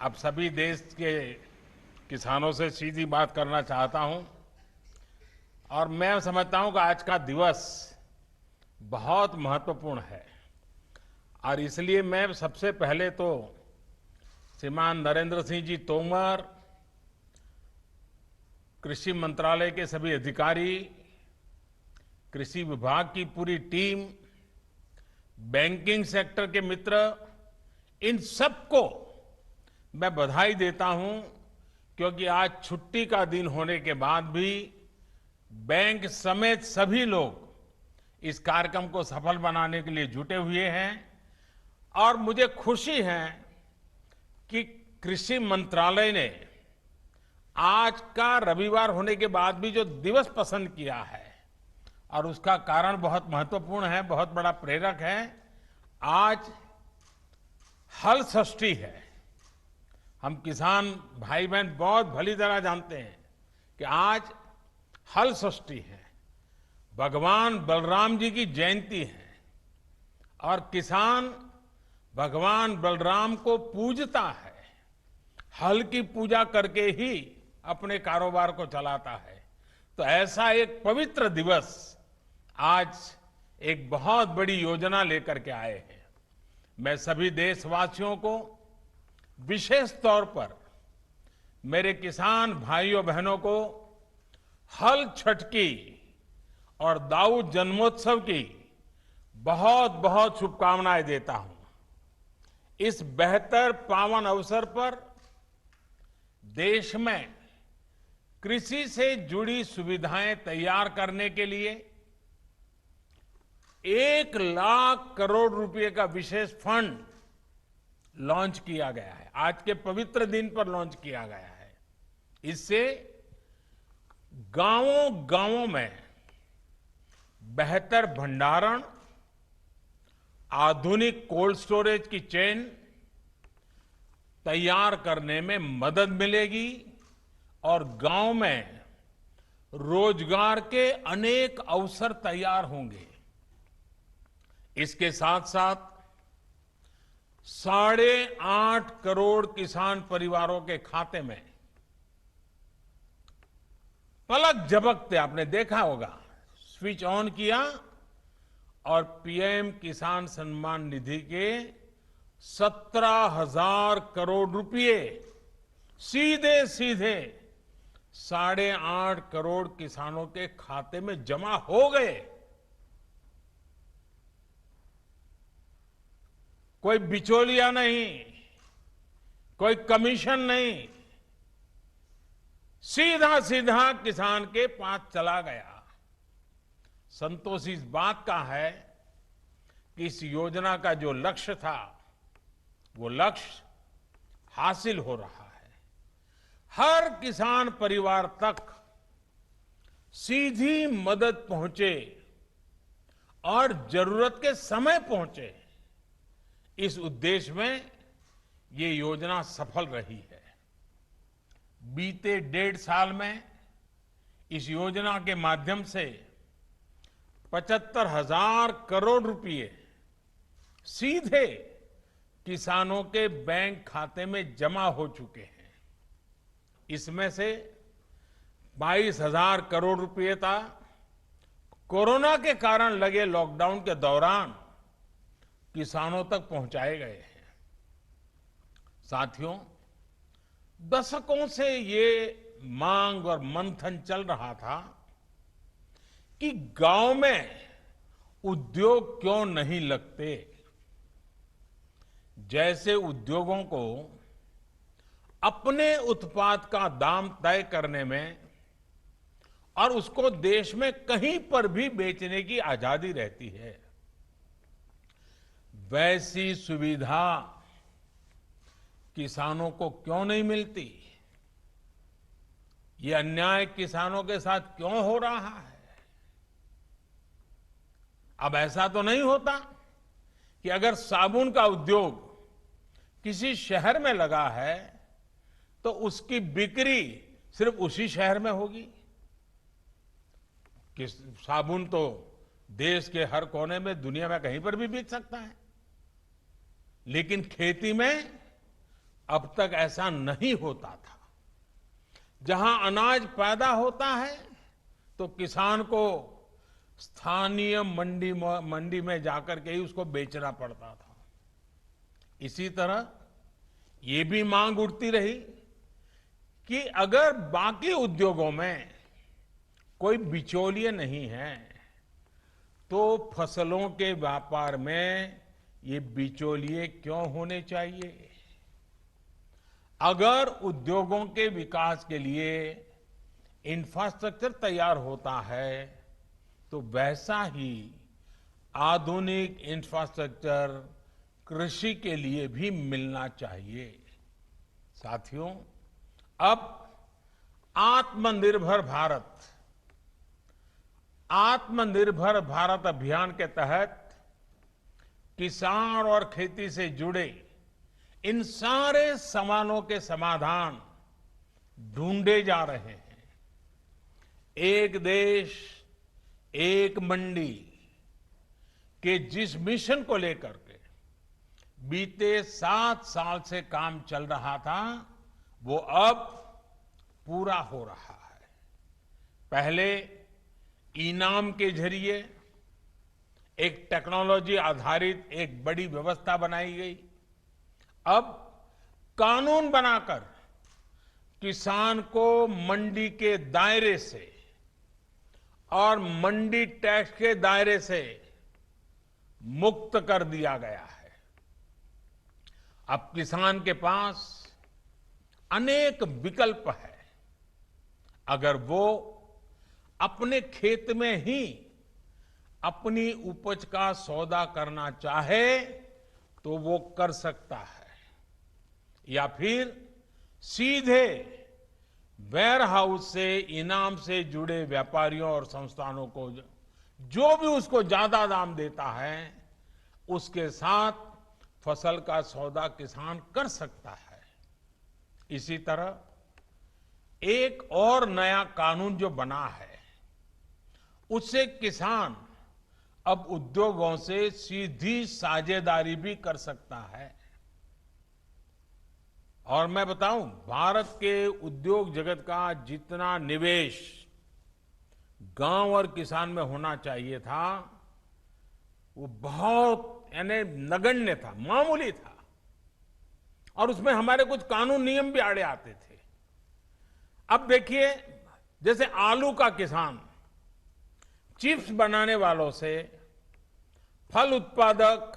अब सभी देश के किसानों से सीधी बात करना चाहता हूं और मैं समझता हूं कि आज का दिवस बहुत महत्वपूर्ण है और इसलिए मैं सबसे पहले तो श्रीमान नरेंद्र सिंह जी तोमर, कृषि मंत्रालय के सभी अधिकारी, कृषि विभाग की पूरी टीम, बैंकिंग सेक्टर के मित्र, इन सबको मैं बधाई देता हूं क्योंकि आज छुट्टी का दिन होने के बाद भी बैंक समेत सभी लोग इस कार्यक्रम को सफल बनाने के लिए जुटे हुए हैं और मुझे खुशी है कि कृषि मंत्रालय ने आज का रविवार होने के बाद भी जो दिवस पसंद किया है और उसका कारण बहुत महत्वपूर्ण है, बहुत बड़ा प्रेरक है। आज हल षष्ठी है। हम किसान भाई बहन बहुत भली तरह जानते हैं कि आज हल षष्ठी है, भगवान बलराम जी की जयंती है और किसान भगवान बलराम को पूजता है। हल की पूजा करके ही अपने कारोबार को चलाता है। तो ऐसा एक पवित्र दिवस आज एक बहुत बड़ी योजना लेकर के आए हैं। मैं सभी देशवासियों को विशेष तौर पर मेरे किसान भाइयों बहनों को हल छठ की और दाऊ जन्मोत्सव की बहुत बहुत शुभकामनाएं देता हूं। इस बेहतर पावन अवसर पर देश में कृषि से जुड़ी सुविधाएं तैयार करने के लिए 1,00,000 करोड़ रुपए का विशेष फंड लॉन्च किया गया है। आज के पवित्र दिन पर लॉन्च किया गया है। इससे गांवों गांवों में बेहतर भंडारण, आधुनिक कोल्ड स्टोरेज की चेन तैयार करने में मदद मिलेगी और गांव में रोजगार के अनेक अवसर तैयार होंगे। इसके साथ साथ 8.5 करोड़ किसान परिवारों के खाते में पलक झपकते आपने देखा होगा, स्विच ऑन किया और पीएम किसान सम्मान निधि के 17,000 करोड़ रुपए सीधे सीधे 8.5 करोड़ किसानों के खाते में जमा हो गए। कोई बिचौलिया नहीं, कोई कमीशन नहीं, सीधा सीधा किसान के पास चला गया। संतोष इस बात का है कि इस योजना का जो लक्ष्य था वो लक्ष्य हासिल हो रहा है। हर किसान परिवार तक सीधी मदद पहुंचे और जरूरत के समय पहुंचे, इस उद्देश्य में ये योजना सफल रही है। बीते 1.5 साल में इस योजना के माध्यम से 75,000 करोड़ रुपए सीधे किसानों के बैंक खाते में जमा हो चुके हैं। इसमें से 22,000 करोड़ रुपए था कोरोना के कारण लगे लॉकडाउन के दौरान किसानों तक पहुंचाए गए हैं। साथियों, दशकों से ये मांग और मंथन चल रहा था कि गांव में उद्योग क्यों नहीं लगते। जैसे उद्योगों को अपने उत्पाद का दाम तय करने में और उसको देश में कहीं पर भी बेचने की आजादी रहती है, वैसी सुविधा किसानों को क्यों नहीं मिलती। ये अन्याय किसानों के साथ क्यों हो रहा है। अब ऐसा तो नहीं होता कि अगर साबुन का उद्योग किसी शहर में लगा है तो उसकी बिक्री सिर्फ उसी शहर में होगी। कि साबुन तो देश के हर कोने में, दुनिया में कहीं पर भी बिक सकता है, लेकिन खेती में अब तक ऐसा नहीं होता था। जहां अनाज पैदा होता है तो किसान को स्थानीय मंडी में जाकर के ही उसको बेचना पड़ता था। इसी तरह ये भी मांग उठती रही कि अगर बाकी उद्योगों में कोई बिचौलिए नहीं है तो फसलों के व्यापार में ये बिचौलिए क्यों होने चाहिए। अगर उद्योगों के विकास के लिए इंफ्रास्ट्रक्चर तैयार होता है तो वैसा ही आधुनिक इंफ्रास्ट्रक्चर कृषि के लिए भी मिलना चाहिए। साथियों, अब आत्मनिर्भर भारत अभियान के तहत किसान और खेती से जुड़े इन सारे सवालों के समाधान ढूंढे जा रहे हैं। एक देश एक मंडी के जिस मिशन को लेकर के बीते 7 साल से काम चल रहा था वो अब पूरा हो रहा है। पहले इनाम के जरिए एक टेक्नोलॉजी आधारित एक बड़ी व्यवस्था बनाई गई। अब कानून बनाकर किसान को मंडी के दायरे से और मंडी टैक्स के दायरे से मुक्त कर दिया गया है। अब किसान के पास अनेक विकल्प है। अगर वो अपने खेत में ही अपनी उपज का सौदा करना चाहे तो वो कर सकता है, या फिर सीधे वेयर हाउस से इनाम से जुड़े व्यापारियों और संस्थानों को जो भी उसको ज्यादा दाम देता है उसके साथ फसल का सौदा किसान कर सकता है। इसी तरह एक और नया कानून जो बना है उससे किसान अब उद्योगों से सीधी साझेदारी भी कर सकता है। और मैं बताऊं, भारत के उद्योग जगत का जितना निवेश गांव और किसान में होना चाहिए था वो बहुत यानी नगण्य था, मामूली था, और उसमें हमारे कुछ कानून नियम भी आड़े आते थे। अब देखिए, जैसे आलू का किसान चिप्स बनाने वालों से फल उत्पादक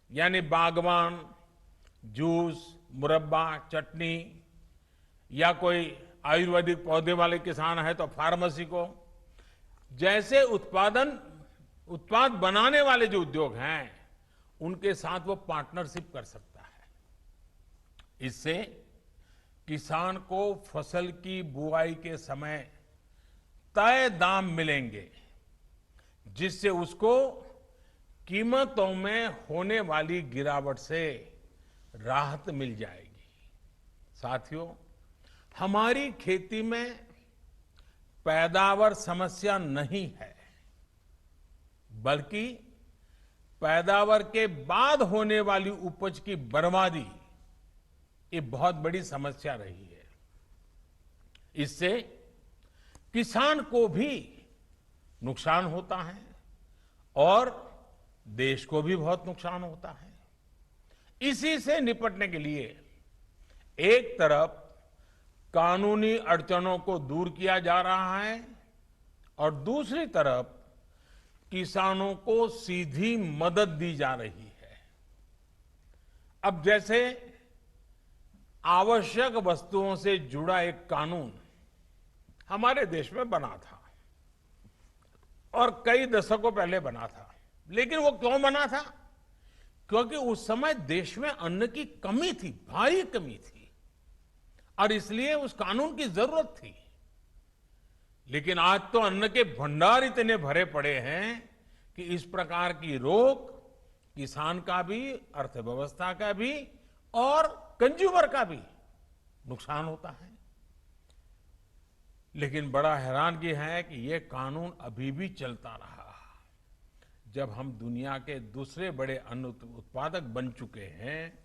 यानी बागवान जूस, मुरब्बा, चटनी या कोई आयुर्वेदिक पौधे वाले किसान है तो फार्मेसी को, जैसे उत्पाद बनाने वाले जो उद्योग हैं उनके साथ वो पार्टनरशिप कर सकता है। इससे किसान को फसल की बुआई के समय तय दाम मिलेंगे जिससे उसको कीमतों में होने वाली गिरावट से राहत मिल जाएगी। साथियों, हमारी खेती में पैदावार समस्या नहीं है, बल्कि पैदावार के बाद होने वाली उपज की बर्बादी ये बहुत बड़ी समस्या रही है। इससे किसान को भी नुकसान होता है और देश को भी बहुत नुकसान होता है। इसी से निपटने के लिए एक तरफ कानूनी अड़चनों को दूर किया जा रहा है और दूसरी तरफ किसानों को सीधी मदद दी जा रही है। अब जैसे आवश्यक वस्तुओं से जुड़ा एक कानून हमारे देश में बना था और कई दशकों पहले बना था, लेकिन वो क्यों बना था? क्योंकि उस समय देश में अन्न की कमी थी, भारी कमी थी, और इसलिए उस कानून की जरूरत थी। लेकिन आज तो अन्न के भंडार इतने भरे पड़े हैं कि इस प्रकार की रोक किसान का भी, अर्थव्यवस्था का भी और कंज्यूमर का भी नुकसान होता है। लेकिन बड़ा हैरानगी है कि ये कानून अभी भी चलता रहा। जब हम दुनिया के दूसरे बड़े अन्न उत्पादक बन चुके हैं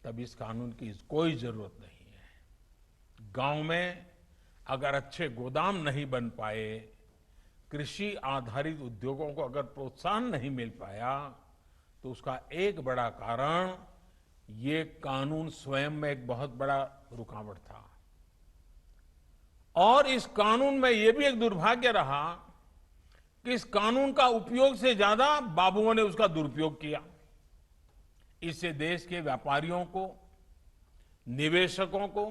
तब इस कानून की कोई जरूरत नहीं है। गांव में अगर अच्छे गोदाम नहीं बन पाए, कृषि आधारित उद्योगों को अगर प्रोत्साहन नहीं मिल पाया, तो उसका एक बड़ा कारण ये कानून स्वयं में एक बहुत बड़ा रुकावट था। और इस कानून में ये भी एक दुर्भाग्य रहा कि इस कानून का उपयोग से ज्यादा बाबुओं ने उसका दुरुपयोग किया। इससे देश के व्यापारियों को, निवेशकों को,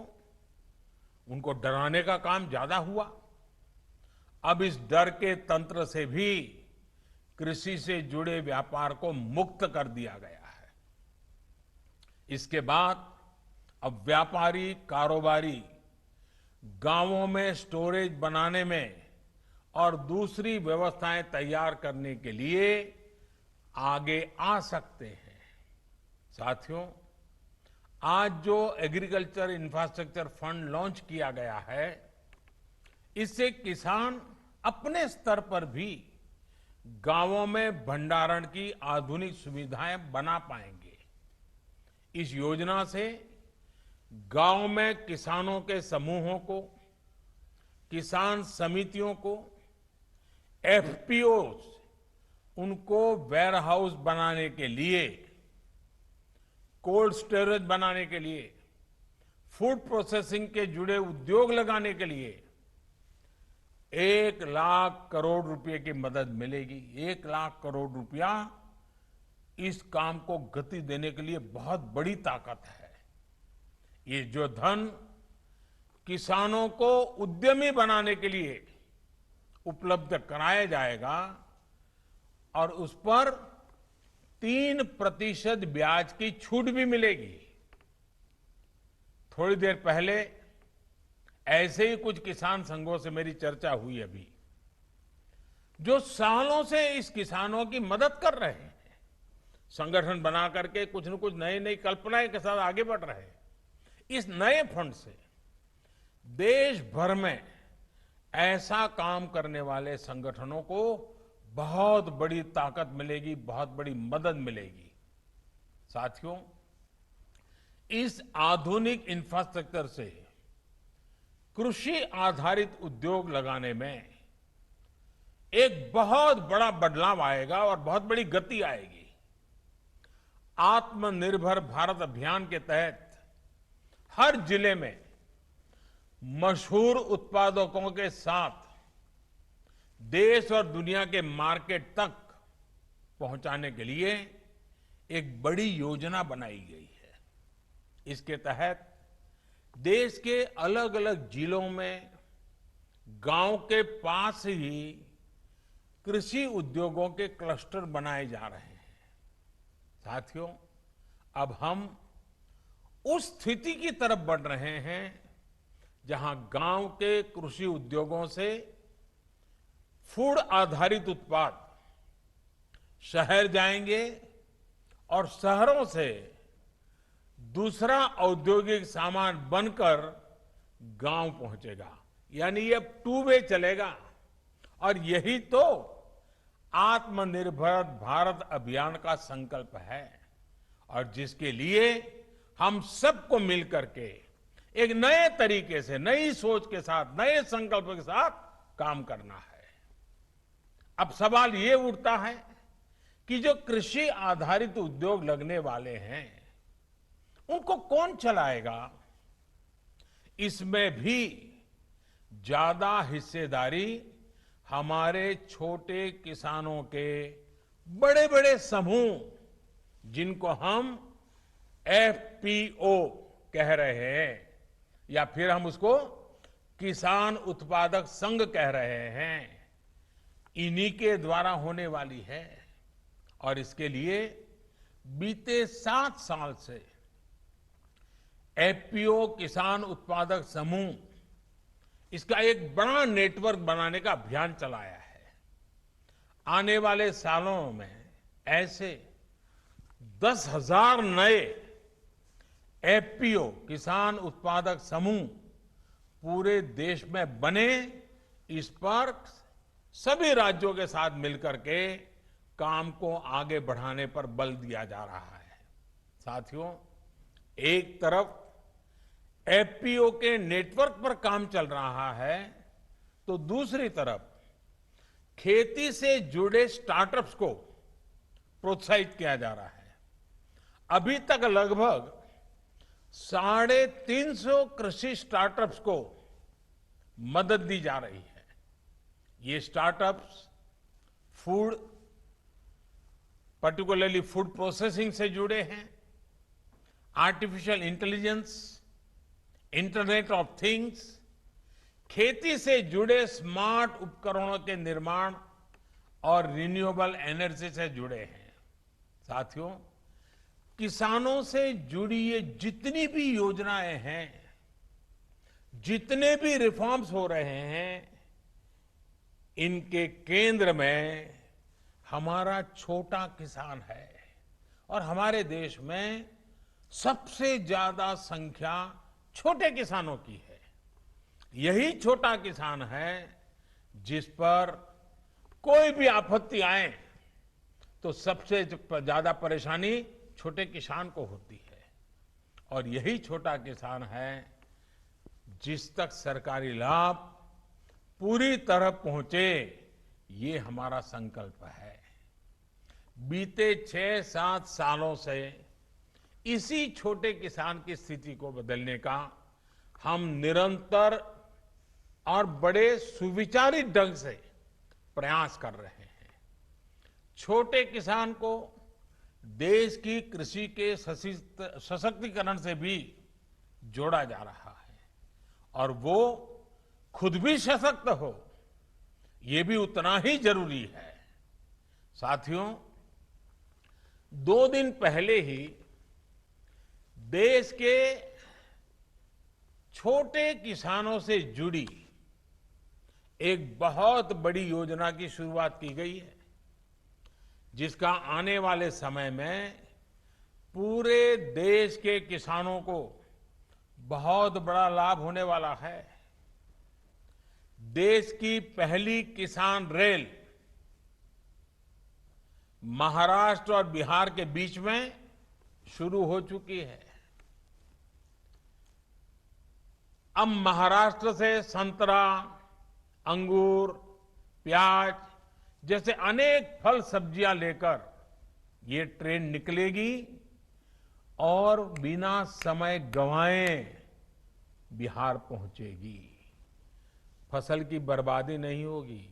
उनको डराने का काम ज्यादा हुआ। अब इस डर के तंत्र से भी कृषि से जुड़े व्यापार को मुक्त कर दिया गया है। इसके बाद अब व्यापारी, कारोबारी गांवों में स्टोरेज बनाने में और दूसरी व्यवस्थाएं तैयार करने के लिए आगे आ सकते हैं। साथियों, आज जो एग्रीकल्चर इंफ्रास्ट्रक्चर फंड लॉन्च किया गया है, इससे किसान अपने स्तर पर भी गांवों में भंडारण की आधुनिक सुविधाएं बना पाएंगे। इस योजना से गांव में किसानों के समूहों को, किसान समितियों को, एफपीओ उनको वेयर हाउस बनाने के लिए, कोल्ड स्टोरेज बनाने के लिए, फूड प्रोसेसिंग के जुड़े उद्योग लगाने के लिए 1 लाख करोड़ रुपए की मदद मिलेगी। 1 लाख करोड़ रुपया इस काम को गति देने के लिए बहुत बड़ी ताकत है। ये जो धन किसानों को उद्यमी बनाने के लिए उपलब्ध कराया जाएगा और उस पर 3% ब्याज की छूट भी मिलेगी। थोड़ी देर पहले ऐसे ही कुछ किसान संघों से मेरी चर्चा हुई अभी, जो सालों से इस किसानों की मदद कर रहे हैं, संगठन बना करके कुछ न कुछ नई नई कल्पनाएं के साथ आगे बढ़ रहे हैं। इस नए फंड से देश भर में ऐसा काम करने वाले संगठनों को बहुत बड़ी ताकत मिलेगी, बहुत बड़ी मदद मिलेगी। साथियों, इस आधुनिक इंफ्रास्ट्रक्चर से कृषि आधारित उद्योग लगाने में एक बहुत बड़ा बदलाव आएगा और बहुत बड़ी गति आएगी। आत्मनिर्भर भारत अभियान के तहत हर जिले में मशहूर उत्पादकों के साथ देश और दुनिया के मार्केट तक पहुंचाने के लिए एक बड़ी योजना बनाई गई है। इसके तहत देश के अलग अलग जिलों में गांव के पास ही कृषि उद्योगों के क्लस्टर बनाए जा रहे हैं। साथियों, अब हम उस स्थिति की तरफ बढ़ रहे हैं जहां गांव के कृषि उद्योगों से फूड आधारित उत्पाद शहर जाएंगे और शहरों से दूसरा औद्योगिक सामान बनकर गांव पहुंचेगा। यानी ये 2 वे चलेगा। और यही तो आत्मनिर्भर भारत अभियान का संकल्प है और जिसके लिए हम सबको मिलकर के एक नए तरीके से, नई सोच के साथ, नए संकल्प के साथ काम करना है। अब सवाल ये उठता है कि जो कृषि आधारित उद्योग लगने वाले हैं, उनको कौन चलाएगा? इसमें भी ज्यादा हिस्सेदारी हमारे छोटे किसानों के बड़े बड़े समूह, जिनको हम एफपीओ कह रहे हैं या फिर हम उसको किसान उत्पादक संघ कह रहे हैं, इन्हीं के द्वारा होने वाली है। और इसके लिए बीते 7 साल से एफपीओ किसान उत्पादक समूह, इसका एक बड़ा नेटवर्क बनाने का अभियान चलाया है। आने वाले सालों में ऐसे 10,000 नए एफपीओ किसान उत्पादक समूह पूरे देश में बने, इस पर सभी राज्यों के साथ मिलकर के काम को आगे बढ़ाने पर बल दिया जा रहा है। साथियों, एक तरफ एफपीओ के नेटवर्क पर काम चल रहा है, तो दूसरी तरफ खेती से जुड़े स्टार्टअप्स को प्रोत्साहित किया जा रहा है। अभी तक लगभग 350 कृषि स्टार्टअप्स को मदद दी जा रही है। ये startups food, particularly food processing से जुड़े हैं, artificial intelligence, internet of things, खेती से जुड़े स्मार्ट उपकरणों के निर्माण और रिन्यूएबल एनर्जी से जुड़े हैं। साथियों, किसानों से जुड़ी ये जितनी भी योजनाएं हैं, जितने भी रिफॉर्म्स हो रहे हैं, इनके केंद्र में हमारा छोटा किसान है। और हमारे देश में सबसे ज्यादा संख्या छोटे किसानों की है। यही छोटा किसान है जिस पर कोई भी आपत्ति आए तो सबसे ज्यादा परेशानी छोटे किसान को होती है। और यही छोटा किसान है जिस तक सरकारी लाभ पूरी तरह पहुंचे, ये हमारा संकल्प है। बीते 6-7 सालों से इसी छोटे किसान की स्थिति को बदलने का हम निरंतर और बड़े सुविचारित ढंग से प्रयास कर रहे हैं। छोटे किसान को देश की कृषि के सशक्तिकरण से भी जोड़ा जा रहा है और वो खुद भी सशक्त हो, ये भी उतना ही जरूरी है। साथियों, 2 दिन पहले ही देश के छोटे किसानों से जुड़ी एक बहुत बड़ी योजना की शुरुआत की गई है, जिसका आने वाले समय में पूरे देश के किसानों को बहुत बड़ा लाभ होने वाला है। देश की पहली किसान रेल महाराष्ट्र और बिहार के बीच में शुरू हो चुकी है। अब महाराष्ट्र से संतरा, अंगूर, प्याज जैसे अनेक फल सब्जियां लेकर ये ट्रेन निकलेगी और बिना समय गंवाए बिहार पहुंचेगी। फसल की बर्बादी नहीं होगी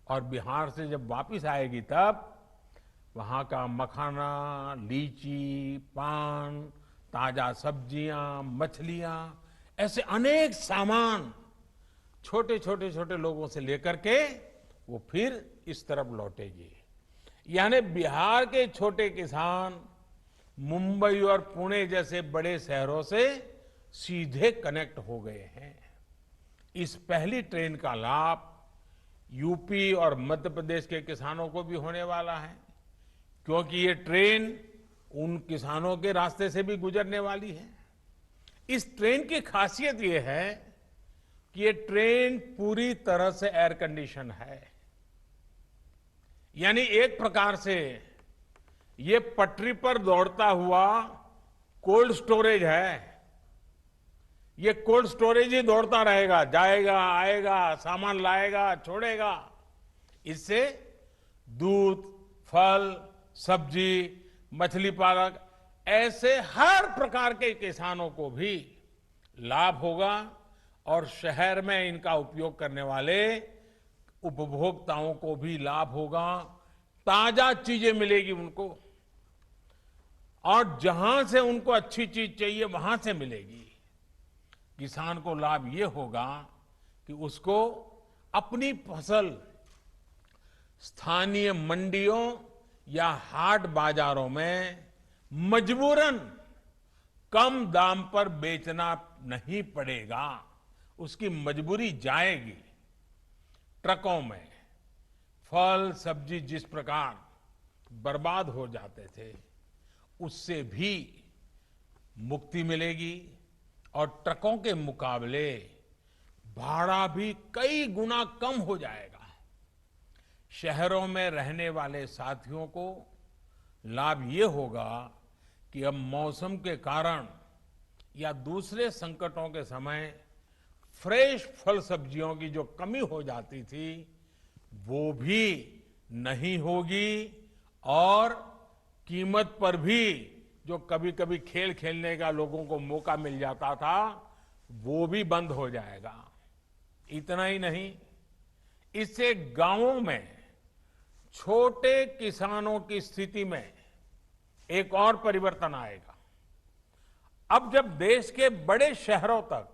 और बिहार से जब वापस आएगी तब वहां का मखाना, लीची, पान, ताजा सब्जियां, मछलियां, ऐसे अनेक सामान छोटे छोटे लोगों से लेकर के वो फिर इस तरफ लौटेगी। यानी बिहार के छोटे किसान मुंबई और पुणे जैसे बड़े शहरों से सीधे कनेक्ट हो गए हैं। इस पहली ट्रेन का लाभ यूपी और मध्य प्रदेश के किसानों को भी होने वाला है, क्योंकि ये ट्रेन उन किसानों के रास्ते से भी गुजरने वाली है। इस ट्रेन की खासियत ये है कि ये ट्रेन पूरी तरह से एयर कंडीशन है। यानी एक प्रकार से ये पटरी पर दौड़ता हुआ कोल्ड स्टोरेज है। ये कोल्ड स्टोरेज ही दौड़ता रहेगा, जाएगा, आएगा, सामान लाएगा, छोड़ेगा। इससे दूध, फल, सब्जी, मछली पालक ऐसे हर प्रकार के किसानों को भी लाभ होगा और शहर में इनका उपयोग करने वाले उपभोक्ताओं को भी लाभ होगा। ताजा चीजें मिलेगी उनको और जहां से उनको अच्छी चीज चाहिए वहां से मिलेगी। किसान को लाभ ये होगा कि उसको अपनी फसल स्थानीय मंडियों या हाट बाजारों में मजबूरन कम दाम पर बेचना नहीं पड़ेगा। उसकी मजबूरी जाएगी। ट्रकों में फल सब्जी जिस प्रकार बर्बाद हो जाते थे, उससे भी मुक्ति मिलेगी और ट्रकों के मुकाबले भाड़ा भी कई गुना कम हो जाएगा। शहरों में रहने वाले साथियों को लाभ ये होगा कि अब मौसम के कारण या दूसरे संकटों के समय फ्रेश फल सब्जियों की जो कमी हो जाती थी वो भी नहीं होगी और कीमत पर भी जो कभी कभी खेल खेलने का लोगों को मौका मिल जाता था वो भी बंद हो जाएगा। इतना ही नहीं, इससे गांवों में छोटे किसानों की स्थिति में एक और परिवर्तन आएगा। अब जब देश के बड़े शहरों तक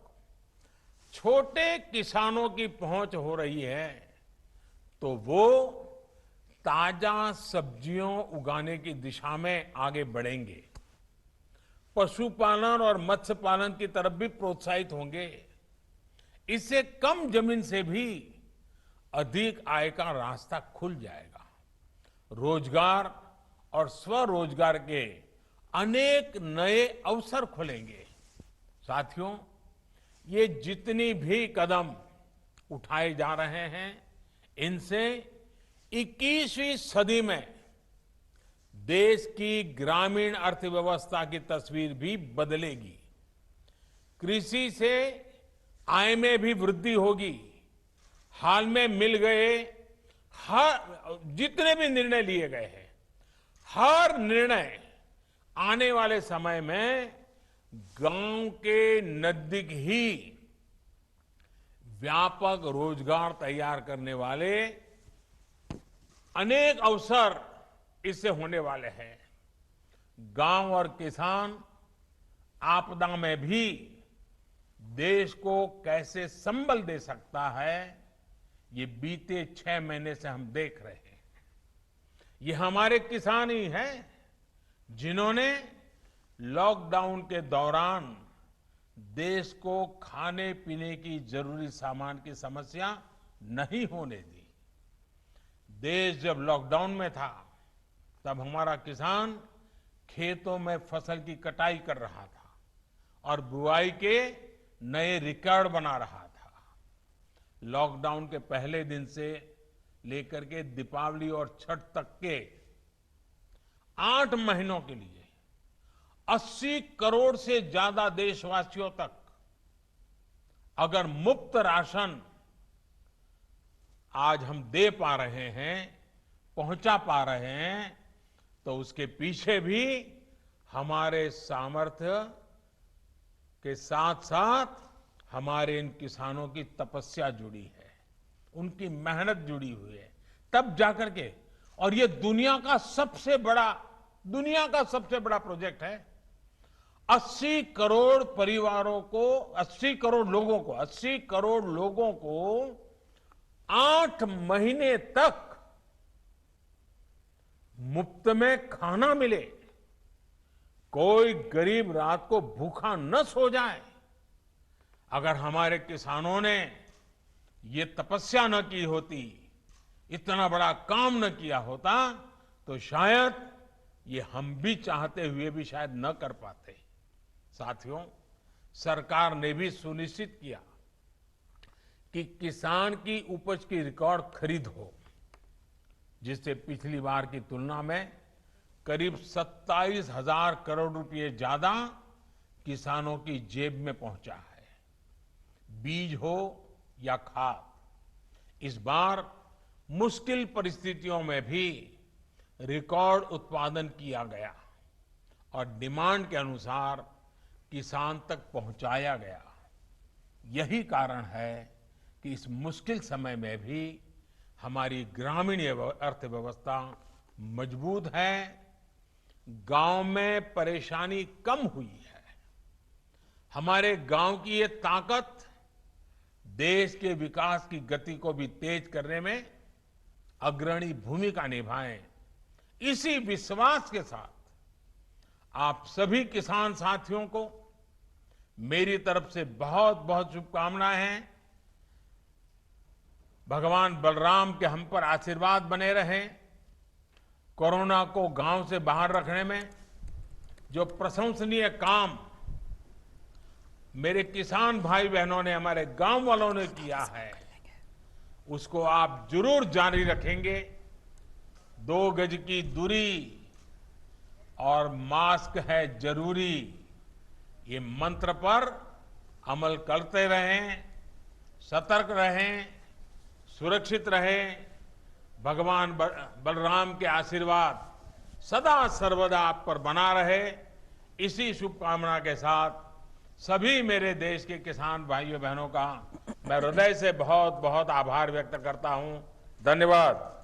छोटे किसानों की पहुंच हो रही है तो वो ताजा सब्जियों उगाने की दिशा में आगे बढ़ेंगे, पशुपालन और मत्स्य पालन की तरफ भी प्रोत्साहित होंगे। इससे कम जमीन से भी अधिक आय का रास्ता खुल जाएगा। रोजगार और स्वरोजगार के अनेक नए अवसर खुलेंगे। साथियों, ये जितनी भी कदम उठाए जा रहे हैं इनसे 21वीं सदी में देश की ग्रामीण अर्थव्यवस्था की तस्वीर भी बदलेगी। कृषि से आय में भी वृद्धि होगी। हाल में मिल गए हर जितने भी निर्णय लिए गए हैं, हर निर्णय आने वाले समय में गांव के नजदीक ही व्यापक रोजगार तैयार करने वाले अनेक अवसर इससे होने वाले हैं। गांव और किसान आपदा में भी देश को कैसे संबल दे सकता है, ये बीते 6 महीने से हम देख रहे हैं। ये हमारे किसान ही हैं जिन्होंने लॉकडाउन के दौरान देश को खाने पीने की जरूरी सामान की समस्या नहीं होने दी। देश जब लॉकडाउन में था तब हमारा किसान खेतों में फसल की कटाई कर रहा था और बुआई के नए रिकॉर्ड बना रहा था। लॉकडाउन के पहले दिन से लेकर के दीपावली और छठ तक के 8 महीनों के लिए 80 करोड़ से ज्यादा देशवासियों तक अगर मुफ्त राशन आज हम दे पा रहे हैं, पहुंचा पा रहे हैं, तो उसके पीछे भी हमारे सामर्थ्य के साथ साथ हमारे इन किसानों की तपस्या जुड़ी है, उनकी मेहनत जुड़ी हुई है। तब जाकर के, और ये दुनिया का सबसे बड़ा प्रोजेक्ट है। 80 करोड़ परिवारों को, 80 करोड़ लोगों को 8 महीने तक मुफ्त में खाना मिले, कोई गरीब रात को भूखा न सो जाए। अगर हमारे किसानों ने ये तपस्या न की होती, इतना बड़ा काम न किया होता, तो शायद ये हम भी चाहते हुए भी शायद न कर पाते। साथियों, सरकार ने भी सुनिश्चित किया कि किसान की उपज की रिकॉर्ड खरीद हो, जिससे पिछली बार की तुलना में करीब 27,000 करोड़ रुपए ज्यादा किसानों की जेब में पहुंचा है। बीज हो या खाद, इस बार मुश्किल परिस्थितियों में भी रिकॉर्ड उत्पादन किया गया और डिमांड के अनुसार किसान तक पहुंचाया गया। यही कारण है कि इस मुश्किल समय में भी हमारी ग्रामीण अर्थव्यवस्था मजबूत है। गांव में परेशानी कम हुई है। हमारे गांव की ये ताकत देश के विकास की गति को भी तेज करने में अग्रणी भूमिका निभाए। इसी विश्वास के साथ आप सभी किसान साथियों को मेरी तरफ से बहुत बहुत शुभकामनाएं हैं। भगवान बलराम के हम पर आशीर्वाद बने रहें। कोरोना को गांव से बाहर रखने में जो प्रशंसनीय काम मेरे किसान भाई बहनों ने, हमारे गांव वालों ने किया है, उसको आप जरूर जारी रखेंगे। 2 गज की दूरी और मास्क है जरूरी, ये मंत्र पर अमल करते रहें, सतर्क रहें, सुरक्षित रहें। भगवान बलराम के आशीर्वाद सदा सर्वदा आप पर बना रहे, इसी शुभकामना के साथ सभी मेरे देश के किसान भाइयों बहनों का मैं हृदय से बहुत बहुत आभार व्यक्त करता हूं। धन्यवाद।